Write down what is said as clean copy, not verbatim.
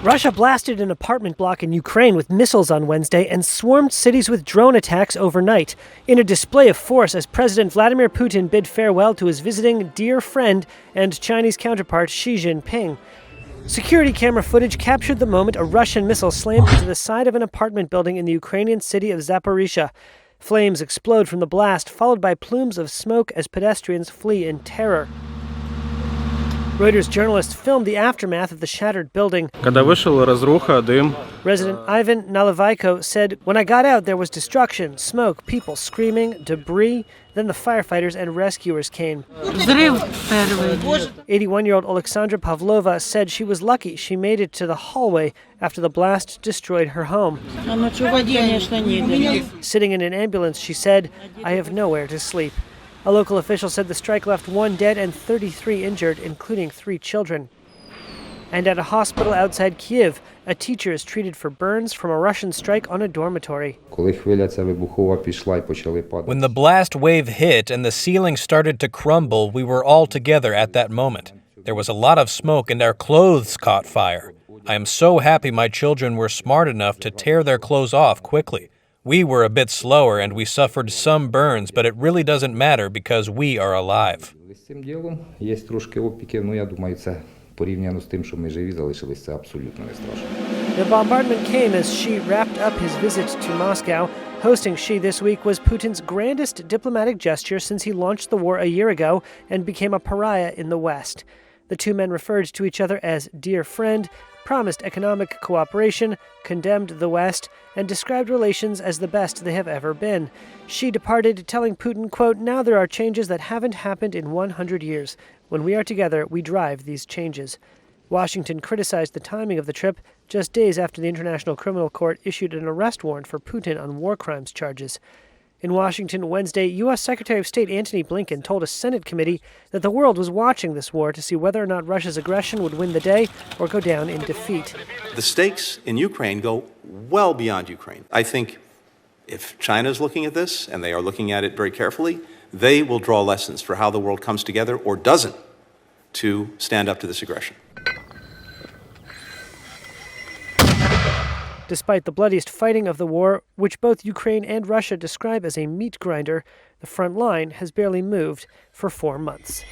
Russia blasted an apartment block in Ukraine with missiles on Wednesday and swarmed cities with drone attacks overnight, in a display of force as President Vladimir Putin bid farewell to his visiting dear friend and Chinese counterpart Xi Jinping. Security camera footage captured the moment a Russian missile slammed into the side of an apartment building in the Ukrainian city of Zaporizhia. Flames explode from the blast, followed by plumes of smoke as pedestrians flee in terror. Reuters journalists filmed the aftermath of the shattered building. Resident Ivan Nalivaiko said, "When I got out, there was destruction, smoke, people screaming, debris. Then the firefighters and rescuers came." 81-year-old Alexandra Pavlova said she was lucky she made it to the hallway after the blast destroyed her home. Sitting in an ambulance, she said, "I have nowhere to sleep." A local official said the strike left 1 dead and 33 injured, including 3 children. And at a hospital outside Kyiv, a teacher is treated for burns from a Russian strike on a dormitory. When the blast wave hit and the ceiling started to crumble, we were all together at that moment. There was a lot of smoke and our clothes caught fire. I am so happy my children were smart enough to tear their clothes off quickly. We were a bit slower and we suffered some burns, but it really doesn't matter because we are alive. The bombardment came as Xi wrapped up his visit to Moscow. Hosting Xi this week was Putin's grandest diplomatic gesture since he launched the war a year ago and became a pariah in the West. The two men referred to each other as dear friend, promised economic cooperation, condemned the West, and described relations as the best they have ever been. Xi departed, telling Putin, quote, "Now there are changes that haven't happened in 100 years. When we are together, we drive these changes." Washington criticized the timing of the trip just days after the International Criminal Court issued an arrest warrant for Putin on war crimes charges. In Washington Wednesday, U.S. Secretary of State Antony Blinken told a Senate committee that the world was watching this war to see whether or not Russia's aggression would win the day or go down in defeat. The stakes in Ukraine go well beyond Ukraine. I think if China is looking at this, and they are looking at it very carefully, they will draw lessons for how the world comes together or doesn't to stand up to this aggression. Despite the bloodiest fighting of the war, which both Ukraine and Russia describe as a meat grinder, the front line has barely moved for 4 months.